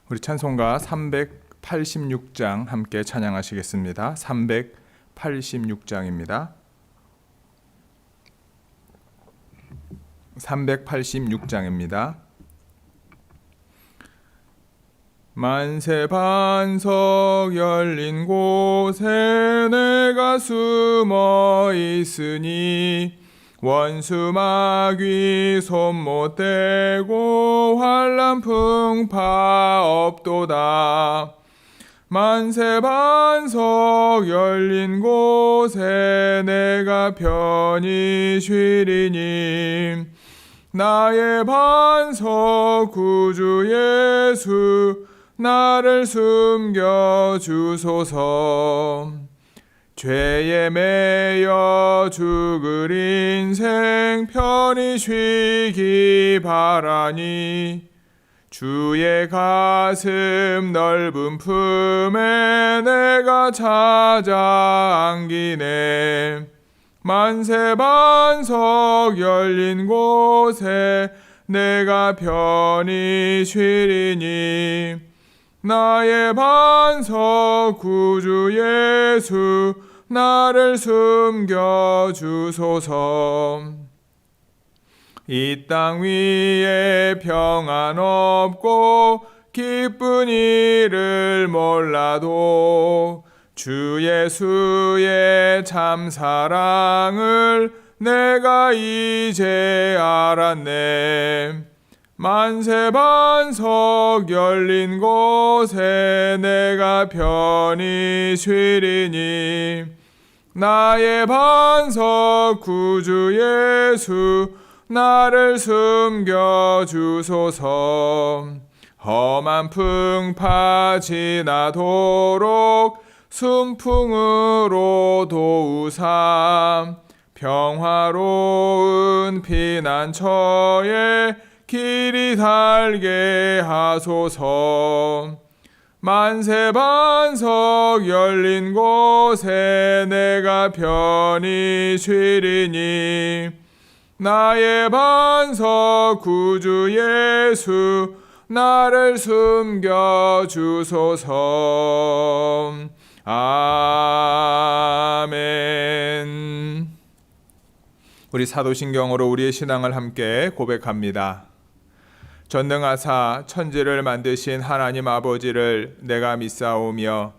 우리 찬송가 386장 함께 찬양하시겠습니다. 386장입니다. 386장입니다. 만세 반석 열린 곳에 내가 숨어 있으니 원수 마귀 손 못 대고 환난 풍파 없도다. 만세 반석 열린 곳에 내가 편히 쉬리니 나의 반석 구주 예수 나를 숨겨 주소서. 죄에 매여 죽을 인생 편히 쉬기 바라니 주의 가슴 넓은 품에 내가 찾아 안기네. 만세 반석 열린 곳에 내가 편히 쉬리니 나의 반석 구주 예수 나를 숨겨 주소서. 이 땅 위에 평안 없고 기쁜 일을 몰라도 주 예수의 참 사랑을 내가 이제 알았네. 만세 반석 열린 곳에 내가 편히 쉬리니 나의 반석 구주 예수 나를 숨겨 주소서. 험한 풍파 지나도록 순풍으로 도우사 평화로운 피난처에 길이 달게 하소서. 만세 반석 열린 곳에 내가 편히 쉬리니 나의 반석 구주 예수 나를 숨겨 주소서. 아멘. 우리 사도신경으로 우리의 신앙을 함께 고백합니다. 전능하사 천지를 만드신 하나님 아버지를 내가 믿사오며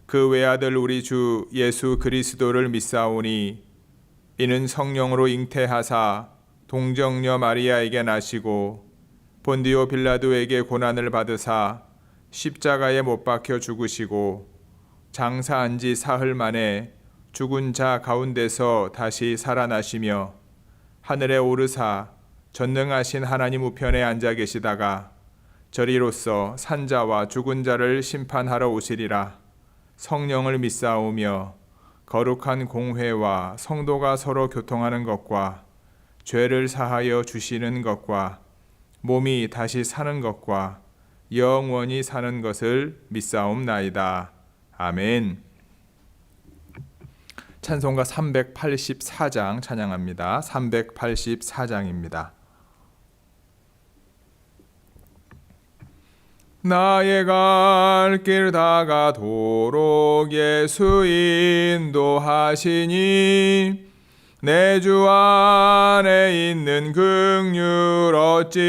그 외아들 우리 주 예수 그리스도를 믿사오니 이는 성령으로 잉태하사 동정녀 마리아에게 나시고 본디오 빌라도에게 고난을 받으사 십자가에 못 박혀 죽으시고 장사한 지 사흘 만에 죽은 자 가운데서 다시 살아나시며 하늘에 오르사 전능하신 하나님 우편에 앉아 계시다가 저리로서 산자와 죽은 자를 심판하러 오시리라. 성령을 믿사오며 거룩한 공회와 성도가 서로 교통하는 것과 죄를 사하여 주시는 것과 몸이 다시 사는 것과 영원히 사는 것을 믿사옵나이다. 아멘. 찬송가 384장 찬양합니다. 384장입니다. 나의 갈 길 다가도록 예수 인도하시니 내 주 안에 있는 긍휼 어찌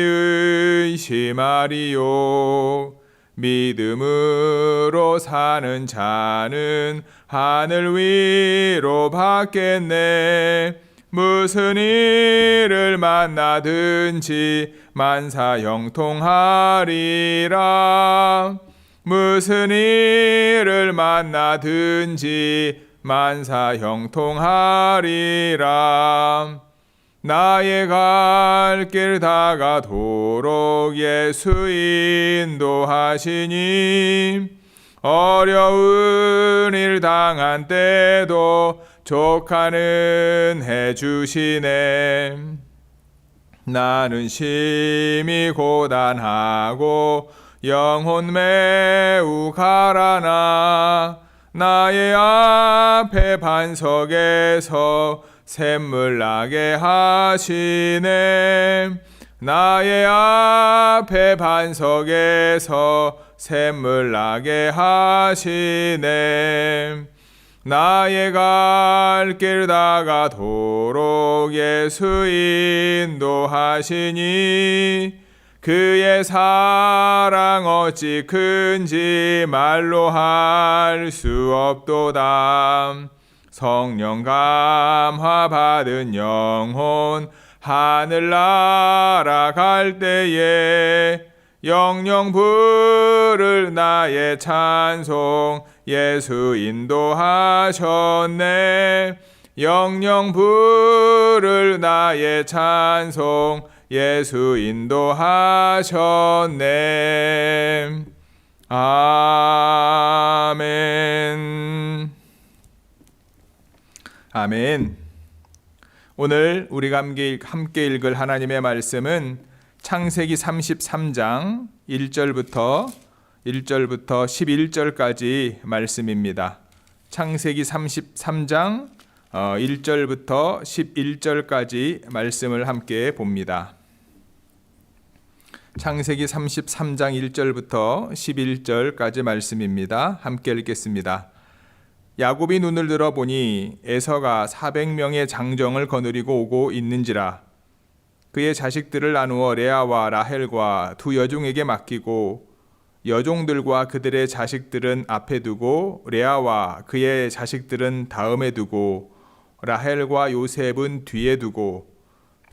의심하리요. 믿음으로 사는 자는 하늘 위로 받겠네. 무슨 일을 만나든지 만사 형통하리라. 무슨 일을 만나든지 만사 형통하리라. 나의 갈 길 다가도록 예수 인도하시니 어려운 일 당한 때도 족하는 해주시네. 나는 심히 고단하고 영혼 매우 가라나 나의 앞에 반석에서 샘물 나게 하시네. 나의 앞에 반석에서 샘물 나게 하시네. 나의 갈 길 다가도록 예수 인도하시니 그의 사랑 어찌 큰지 말로 할 수 없도다. 성령 감화 받은 영혼 하늘 날아갈 때에 영영 부를 나의 찬송 예수 인도하셨네. 영영 부를 나의 찬송 예수 인도하셨네. 아멘. 아멘. 오늘 우리가 함께 읽을 하나님의 말씀은 창세기 33장 1절부터 11절까지 말씀입니다. 창세기 33장 1절부터 11절까지 말씀을 함께 봅니다. 창세기 33장 1절부터 11절까지 말씀입니다. 함께 읽겠습니다. 야곱이 눈을 들어 보니 에서가 400명의 장정을 거느리고 오고 있는지라. 그의 자식들을 나누어 레아와 라헬과 두 여종에게 맡기고 여종들과 그들의 자식들은 앞에 두고 레아와 그의 자식들은 다음에 두고 라헬과 요셉은 뒤에 두고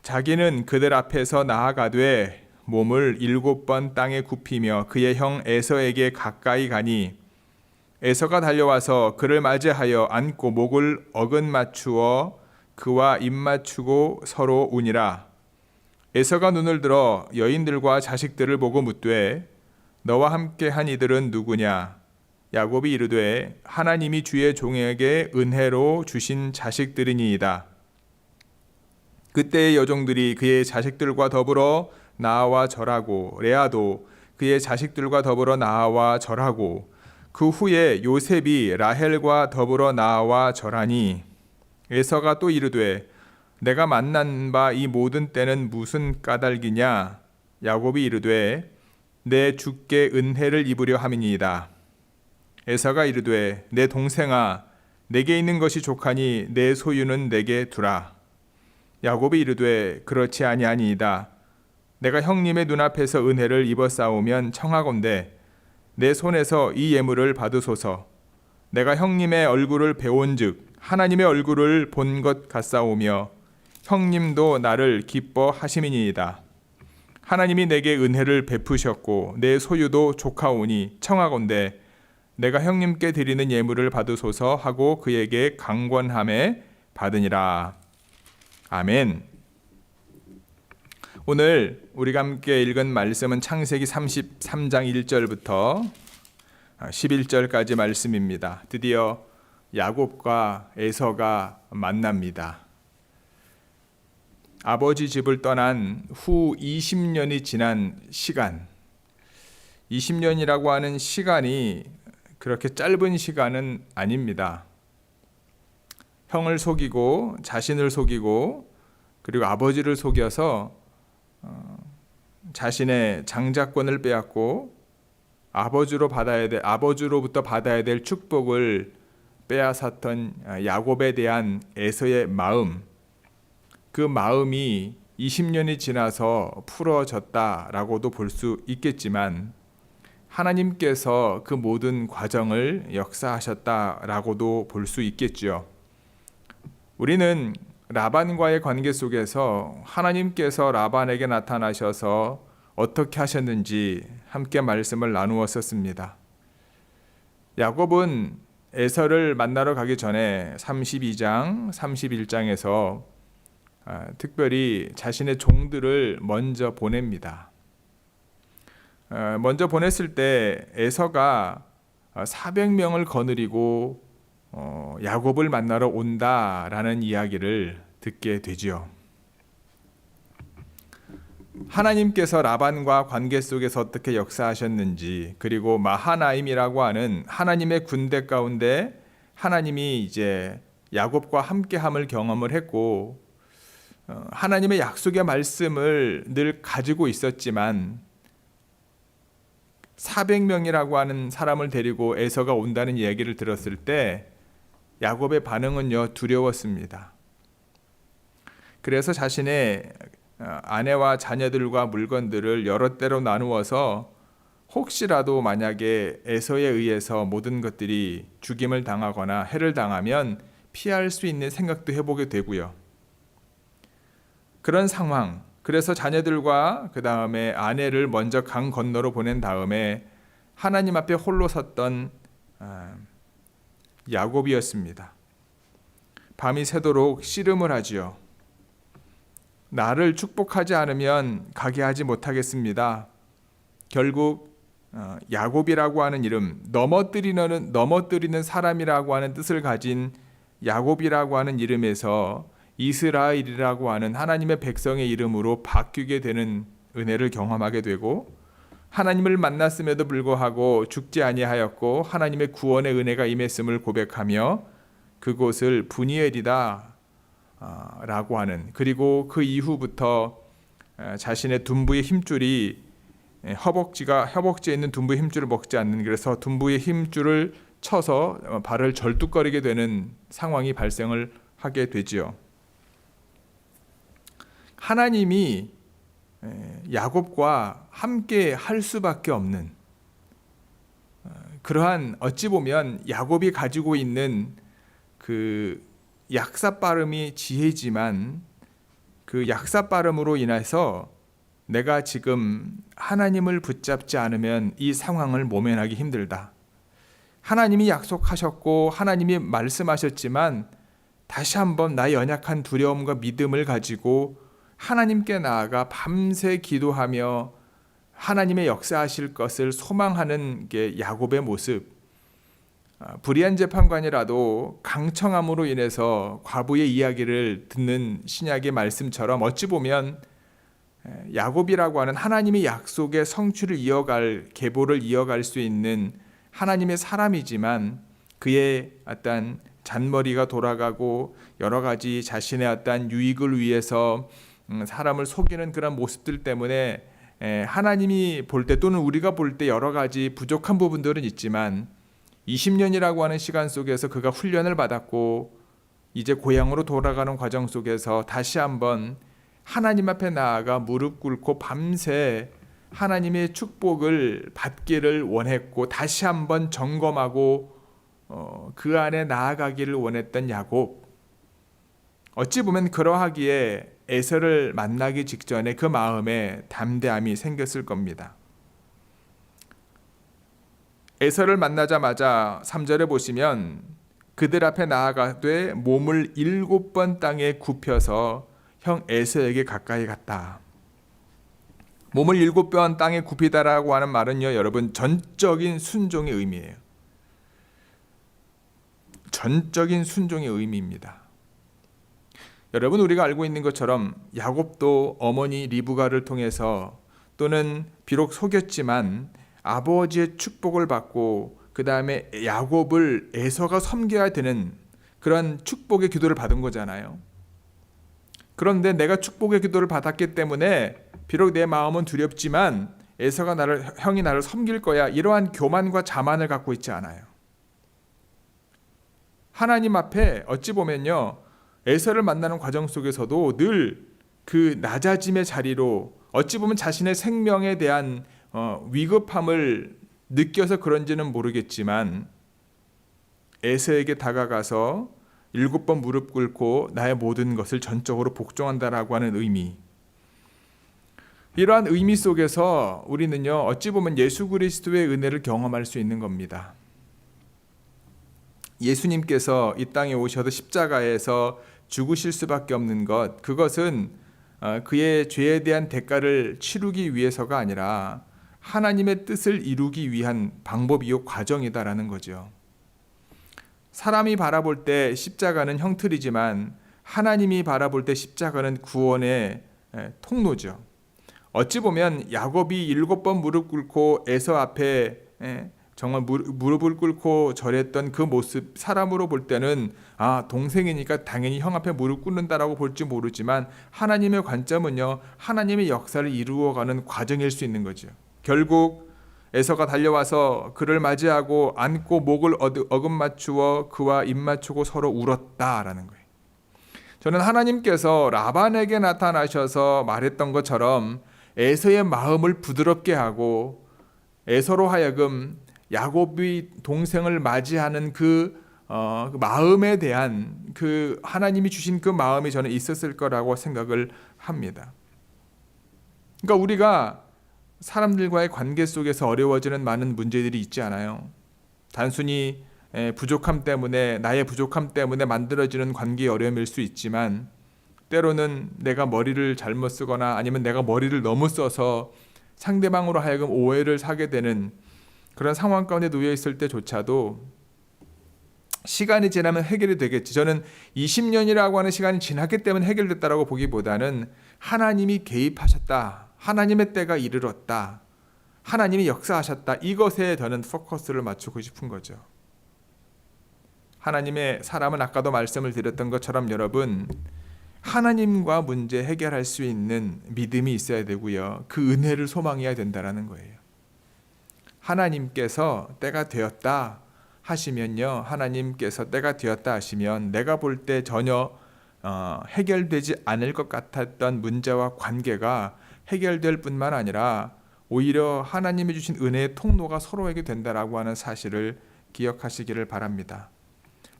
자기는 그들 앞에서 나아가되 몸을 7번 땅에 굽히며 그의 형 에서에게 가까이 가니 에서가 달려와서 그를 맞이하여 안고 목을 어긋맞추어 그와 입맞추고 서로 우니라. 에서가 눈을 들어 여인들과 자식들을 보고 묻되 너와 함께 한 이들은 누구냐? 야곱이 이르되 하나님이 주의 종에게 은혜로 주신 자식들이니이다. 그때의 여종들이 그의 자식들과 더불어 나와 절하고 레아도 그의 자식들과 더불어 나와 절하고 그 후에 요셉이 라헬과 더불어 나와 절하니 에서가 또 이르되 내가 만난 바 이 모든 때는 무슨 까닭이냐? 야곱이 이르되 내 주께 은혜를 입으려 함이니이다. 에서가 이르되 내 동생아 내게 있는 것이 족하니 내 소유는 내게 두라. 야곱이 이르되 그렇지 아니하니이다. 내가 형님의 눈앞에서 은혜를 입어싸우면 청하건대 내 손에서 이 예물을 받으소서. 내가 형님의 얼굴을 배온즉 하나님의 얼굴을 본 것 같사오며 형님도 나를 기뻐하심이니이다. 하나님이 내게 은혜를 베푸셨고 내 소유도 족하오니 청하건대 내가 형님께 드리는 예물을 받으소서 하고 그에게 강권함에 받으니라. 아멘. 오늘 우리가 함께 읽은 말씀은 창세기 33장 1절부터 11절까지 말씀입니다. 드디어 야곱과 에서가 만납니다. 아버지 집을 떠난 후 20년이 지난 시간, 20년이라고 하는 시간이 그렇게 짧은 시간은 아닙니다. 형을 속이고 자신을 속이고 그리고 아버지를 속여서 자신의 장자권을 빼앗고 아버지로부터 받아야 될 축복을 빼앗았던 야곱에 대한 에서의 마음, 그 마음이 20년이 지나서 풀어졌다라고도 볼 수 있겠지만 하나님께서 그 모든 과정을 역사하셨다라고도 볼 수 있겠죠. 우리는 라반과의 관계 속에서 하나님께서 라반에게 나타나셔서 어떻게 하셨는지 함께 말씀을 나누었었습니다. 야곱은 에서를 만나러 가기 전에 32장, 31장에서 특별히 자신의 종들을 먼저 보냅니다. 먼저 보냈을 때 에서가 400명을 거느리고 야곱을 만나러 온다라는 이야기를 듣게 되지요. 하나님께서 라반과 관계 속에서 어떻게 역사하셨는지, 그리고 마하나임이라고 하는 하나님의 군대 가운데 하나님이 이제 야곱과 함께함을 경험을 했고 하나님의 약속의 말씀을 늘 가지고 있었지만 400명이라고 하는 사람을 데리고 에서가 온다는 이야기를 들었을 때 야곱의 반응은요, 두려웠습니다. 그래서 자신의 아내와 자녀들과 물건들을 여러 대로 나누어서 혹시라도 만약에 에서에 의해서 모든 것들이 죽임을 당하거나 해를 당하면 피할 수 있는 생각도 해보게 되고요. 그런 상황, 그래서 자녀들과 그 다음에 아내를 먼저 강 건너로 보낸 다음에 하나님 앞에 홀로 섰던 야곱이었습니다. 밤이 새도록 씨름을 하지요. 나를 축복하지 않으면 가게 하지 못하겠습니다. 결국 야곱이라고 하는 이름, 넘어뜨리는 사람이라고 하는 뜻을 가진 야곱이라고 하는 이름에서 이스라엘이라고 하는 하나님의 백성의 이름으로 바뀌게 되는 은혜를 경험하게 되고, 하나님을 만났음에도 불구하고 죽지 아니하였고 하나님의 구원의 은혜가 임했음을 고백하며 그곳을 브니엘이다 라고 하는, 그리고 그 이후부터 자신의 둔부의 힘줄이 허벅지에 있는 둔부의 힘줄을 먹지 않는, 그래서 둔부의 힘줄을 쳐서 발을 절뚝거리게 되는 상황이 발생을 하게 되지요. 하나님이 야곱과 함께 할 수밖에 없는 그러한, 어찌 보면 야곱이 가지고 있는 그 약사빠름이 지혜지만 그 약사빠름으로 인해서 내가 지금 하나님을 붙잡지 않으면 이 상황을 모면하기 힘들다. 하나님이 약속하셨고 하나님이 말씀하셨지만 다시 한번 나의 연약한 두려움과 믿음을 가지고 하나님께 나아가 밤새 기도하며 하나님의 역사하실 것을 소망하는 게 야곱의 모습. 불의한 재판관이라도 강청함으로 인해서 과부의 이야기를 듣는 신약의 말씀처럼 어찌 보면 야곱이라고 하는 하나님의 약속의 성취를 계보를 이어갈 수 있는 하나님의 사람이지만 그의 어떤 잔머리가 돌아가고 여러 가지 자신의 어떤 유익을 위해서 사람을 속이는 그런 모습들 때문에 하나님이 볼 때 또는 우리가 볼 때 여러 가지 부족한 부분들은 있지만 20년이라고 하는 시간 속에서 그가 훈련을 받았고 이제 고향으로 돌아가는 과정 속에서 다시 한번 하나님 앞에 나아가 무릎 꿇고 밤새 하나님의 축복을 받기를 원했고 다시 한번 점검하고 그 안에 나아가기를 원했던 야곱. 어찌 보면 그러하기에 에서를 만나기 직전에 그 마음에 담대함이 생겼을 겁니다. 에서를 만나자마자 3절에 보시면 그들 앞에 나아가되 몸을 7번 땅에 굽혀서 형 에서에게 가까이 갔다. 몸을 7번 땅에 굽히다라고 하는 말은요, 여러분, 전적인 순종의 의미예요. 전적인 순종의 의미입니다. 여러분, 우리가 알고 있는 것처럼 야곱도 어머니 리브가를 통해서 또는 비록 속였지만 아버지의 축복을 받고 그 다음에 야곱을 에서가 섬겨야 되는 그런 축복의 기도를 받은 거잖아요. 그런데 내가 축복의 기도를 받았기 때문에 비록 내 마음은 두렵지만 에서가 형이 나를 섬길 거야, 이러한 교만과 자만을 갖고 있지 않아요. 하나님 앞에 어찌 보면요, 에서를 만나는 과정 속에서도 늘 그 낮아짐의 자리로 어찌 보면 자신의 생명에 대한 위급함을 느껴서 그런지는 모르겠지만 에서에게 다가가서 7번 무릎 꿇고 나의 모든 것을 전적으로 복종한다라고 하는 의미, 이러한 의미 속에서 우리는요, 어찌 보면 예수 그리스도의 은혜를 경험할 수 있는 겁니다. 예수님께서 이 땅에 오셔서 십자가에서 죽으실 수밖에 없는 것, 그것은 그의 죄에 대한 대가를 치르기 위해서가 아니라 하나님의 뜻을 이루기 위한 방법이요 과정이다라는 거죠. 사람이 바라볼 때 십자가는 형틀이지만 하나님이 바라볼 때 십자가는 구원의 통로죠. 어찌 보면 야곱이 7번 무릎 꿇고 에서 앞에 정말 무릎을 꿇고 절했던 그 모습, 사람으로 볼 때는 동생이니까 당연히 형 앞에 무릎 꿇는다라고 볼지 모르지만 하나님의 관점은요, 하나님의 역사를 이루어가는 과정일 수 있는 거죠. 결국 에서가 달려와서 그를 맞이하고 안고 목을 어금맞추어 그와 입맞추고 서로 울었다라는 거예요. 저는 하나님께서 라반에게 나타나셔서 말했던 것처럼 에서의 마음을 부드럽게 하고 에서로 하여금 야곱이 동생을 맞이하는 그 마음에 대한 그 하나님이 주신 그 마음이 저는 있었을 거라고 생각을 합니다. 그러니까 우리가 사람들과의 관계 속에서 어려워지는 많은 문제들이 있지 않아요. 단순히 부족함 때문에, 나의 부족함 때문에 만들어지는 관계의 어려움일 수 있지만, 때로는 내가 머리를 잘못 쓰거나 아니면 내가 머리를 너무 써서 상대방으로 하여금 오해를 사게 되는 그런 상황 가운데 놓여 있을 때조차도 시간이 지나면 해결이 되겠지. 저는 20년이라고 하는 시간이 지났기 때문에 해결됐다라고 보기보다는 하나님이 개입하셨다, 하나님의 때가 이르렀다, 하나님이 역사하셨다, 이것에 저는 포커스를 맞추고 싶은 거죠. 하나님의 사람은 아까도 말씀을 드렸던 것처럼 여러분, 하나님과 문제 해결할 수 있는 믿음이 있어야 되고요, 그 은혜를 소망해야 된다는 거예요. 하나님께서 때가 되었다 하시면요, 하나님께서 때가 되었다 하시면 내가 볼 때 전혀 해결되지 않을 것 같았던 문제와 관계가 해결될 뿐만 아니라 오히려 하나님이 주신 은혜의 통로가 서로에게 된다라고 하는 사실을 기억하시기를 바랍니다.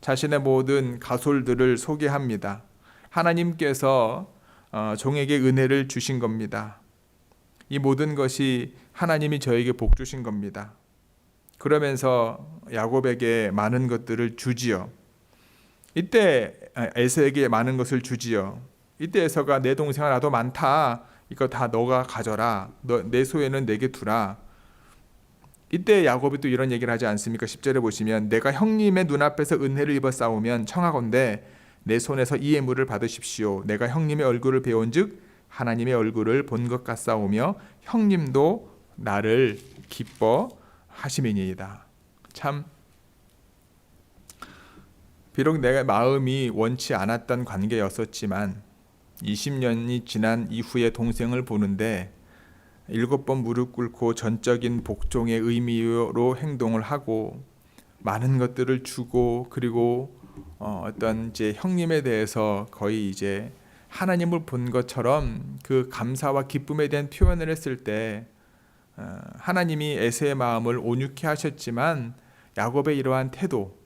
자신의 모든 가솔들을 소개합니다. 하나님께서 종에게 은혜를 주신 겁니다. 이 모든 것이 하나님이 저에게 복 주신 겁니다. 그러면서 야곱에게 많은 것들을 주지요. 이때 에서에게 많은 것을 주지요. 이때 에서가 내 동생아 나도 많다, 이거 다 너가 가져라, 내 소에는 내게 두라. 이때 야곱이 또 이런 얘기를 하지 않습니까? 10절에 보시면 내가 형님의 눈앞에서 은혜를 입어 싸우면 청하건대 내 손에서 이 예물을 받으십시오. 내가 형님의 얼굴을 배운즉 하나님의 얼굴을 본 것 같사오며 형님도 나를 기뻐하심이니이다. 참, 비록 내가 마음이 원치 않았던 관계였었지만 20년이 지난 이후에 동생을 보는데 7번 무릎 꿇고 전적인 복종의 의미로 행동을 하고 많은 것들을 주고, 그리고 어떤 이제 형님에 대해서 거의 이제 하나님을 본 것처럼 그 감사와 기쁨에 대한 표현을 했을 때 하나님이 에서의 마음을 온유케 하셨지만 야곱의 이러한 태도,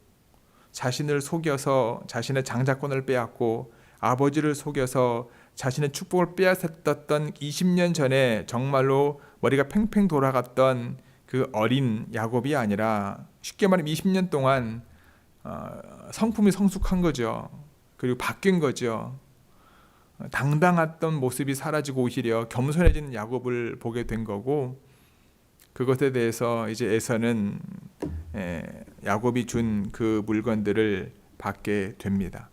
자신을 속여서 자신의 장자권을 빼앗고 아버지를 속여서 자신의 축복을 빼앗았던 20년 전에 정말로 머리가 팽팽 돌아갔던 그 어린 야곱이 아니라 쉽게 말하면 20년 동안 성품이 성숙한 거죠. 그리고 바뀐 거죠. 당당했던 모습이 사라지고 오히려 겸손해진 야곱을 보게 된 거고, 그것에 대해서 이제 에서는 야곱이 준 그 물건들을 받게 됩니다.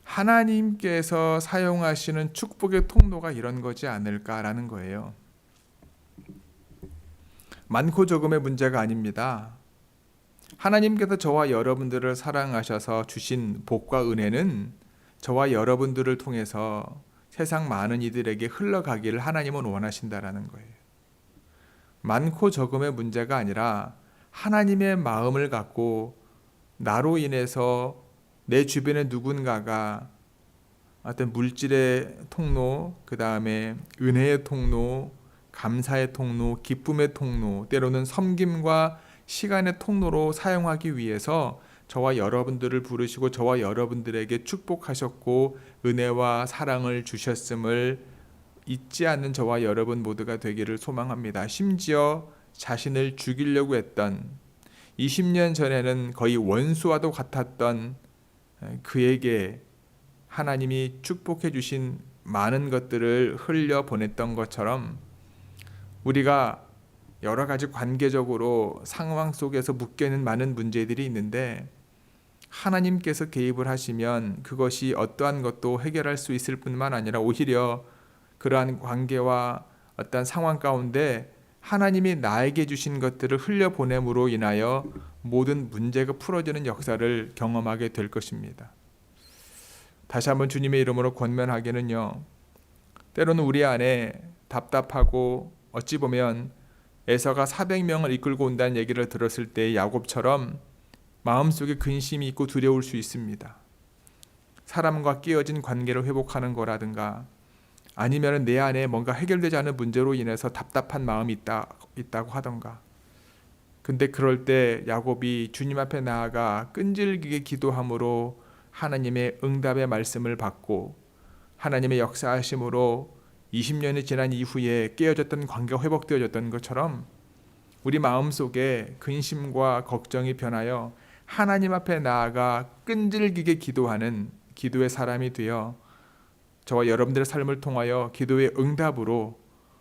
하나님께서 사용하시는 축복의 통로가 이런 거지 않을까라는 거예요. 많고 적음의 문제가 아닙니다. 하나님께서 저와 여러분들을 사랑하셔서 주신 복과 은혜는 저와 여러분들을 통해서 세상 많은 이들에게 흘러가기를 하나님은 원하신다라는 거예요. 많고 적음의 문제가 아니라 하나님의 마음을 갖고 나로 인해서 내 주변의 누군가가 어떤 물질의 통로, 그 다음에 은혜의 통로, 감사의 통로, 기쁨의 통로, 때로는 섬김과 시간의 통로로 사용하기 위해서 저와 여러분들을 부르시고 저와 여러분들에게 축복하셨고 은혜와 사랑을 주셨음을 잊지 않는 저와 여러분 모두가 되기를 소망합니다. 심지어 자신을 죽이려고 했던 20년 전에는 거의 원수와도 같았던 그에게 하나님이 축복해 주신 많은 것들을 흘려 보냈던 것처럼 우리가 여러 가지 관계적으로 상황 속에서 묶여있는 많은 문제들이 있는데 하나님께서 개입을 하시면 그것이 어떠한 것도 해결할 수 있을 뿐만 아니라 오히려 그러한 관계와 어떤 상황 가운데 하나님이 나에게 주신 것들을 흘려보냄으로 인하여 모든 문제가 풀어지는 역사를 경험하게 될 것입니다. 다시 한번 주님의 이름으로 권면하기는요, 때로는 우리 안에 답답하고 어찌 보면 에서가 400명을 이끌고 온다는 얘기를 들었을 때 야곱처럼 마음속에 근심이 있고 두려울 수 있습니다. 사람과 깨어진 관계를 회복하는 거라든가 아니면 내 안에 뭔가 해결되지 않은 문제로 인해서 답답한 마음이 있다고 하던가. 근데 그럴 때 야곱이 주님 앞에 나아가 끈질기게 기도함으로 하나님의 응답의 말씀을 받고 하나님의 역사하심으로 20년이 지난 이후에 깨어졌던 관계가 회복되어졌던 것처럼 우리 마음속에 근심과 걱정이 변하여 하나님 앞에 나아가 끈질기게 기도하는 기도의 사람이 되어 저와 여러분들의 삶을 통하여 기도의 응답으로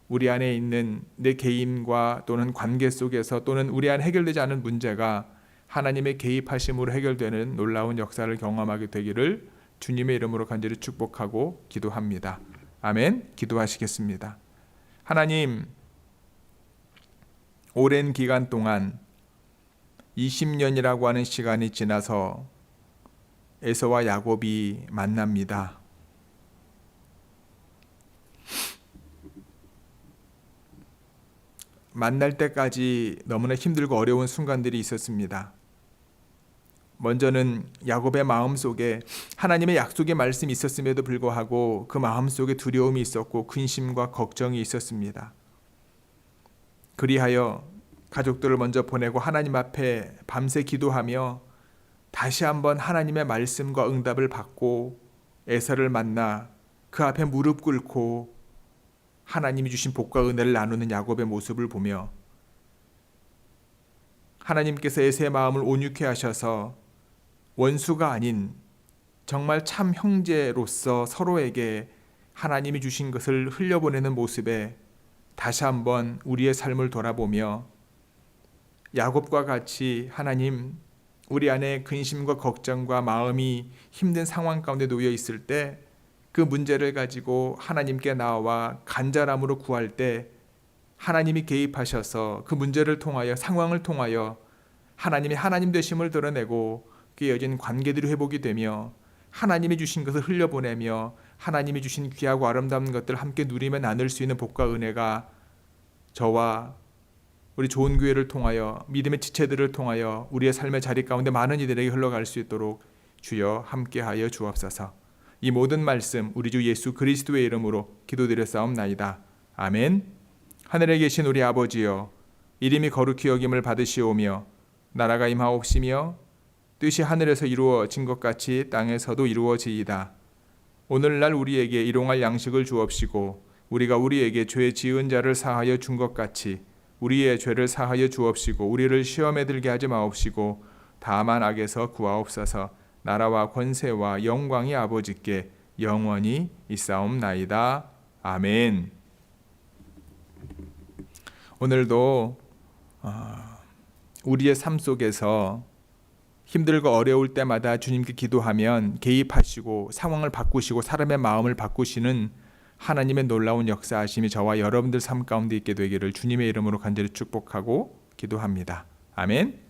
우리 안에 있는 내 개인과 또는 관계 속에서 또는 우리 안에 해결되지 않은 문제가 하나님의 개입하심으로 해결되는 놀라운 역사를 경험하게 되기를 주님의 이름으로 간절히 축복하고 기도합니다. 아멘. 기도하시겠습니다. 하나님, 오랜 기간 동안 20년이라고 하는 시간이 지나서 에서와 야곱이 만납니다. 만날 때까지 너무나 힘들고 어려운 순간들이 있었습니다. 먼저는 야곱의 마음속에 하나님의 약속의 말씀이 있었음에도 불구하고 그 마음속에 두려움이 있었고 근심과 걱정이 있었습니다. 그리하여 가족들을 먼저 보내고 하나님 앞에 밤새 기도하며 다시 한번 하나님의 말씀과 응답을 받고 에서를 만나 그 앞에 무릎 꿇고 하나님이 주신 복과 은혜를 나누는 야곱의 모습을 보며 하나님께서 에서의 마음을 온유케 하셔서 원수가 아닌 정말 참 형제로서 서로에게 하나님이 주신 것을 흘려보내는 모습에 다시 한번 우리의 삶을 돌아보며 야곱과 같이 하나님, 우리 안에 근심과 걱정과 마음이 힘든 상황 가운데 놓여 있을 때 그 문제를 가지고 하나님께 나와 간절함으로 구할 때 하나님이 개입하셔서 그 문제를 통하여 상황을 통하여 하나님의 하나님 되심을 드러내고 깨어진 관계들이 회복이 되며 하나님이 주신 것을 흘려보내며 하나님이 주신 귀하고 아름다운 것들을 함께 누리며 나눌 수 있는 복과 은혜가 저와 우리 좋은 교회를 통하여 믿음의 지체들을 통하여 우리의 삶의 자리 가운데 많은 이들에게 흘러갈 수 있도록 주여 함께하여 주옵소서. 이 모든 말씀 우리 주 예수 그리스도의 이름으로 기도드렸사옵나이다. 아멘. 하늘에 계신 우리 아버지여, 이름이 거룩히 여김을 받으시오며 나라가 임하옵시며 뜻이 하늘에서 이루어진 것 같이 땅에서도 이루어지이다. 오늘날 우리에게 일용할 양식을 주옵시고 우리가 우리에게 죄 지은 자를 사하여 준 것 같이 우리의 죄를 사하여 주옵시고 우리를 시험에 들게 하지 마옵시고 다만 악에서 구하옵소서. 나라와 권세와 영광이 아버지께 영원히 있사옵나이다. 아멘. 오늘도 우리의 삶 속에서 힘들고 어려울 때마다 주님께 기도하면 개입하시고 상황을 바꾸시고 사람의 마음을 바꾸시는 하나님의 놀라운 역사하심이 저와 여러분들 삶 가운데 있게 되기를 주님의 이름으로 간절히 축복하고 기도합니다. 아멘.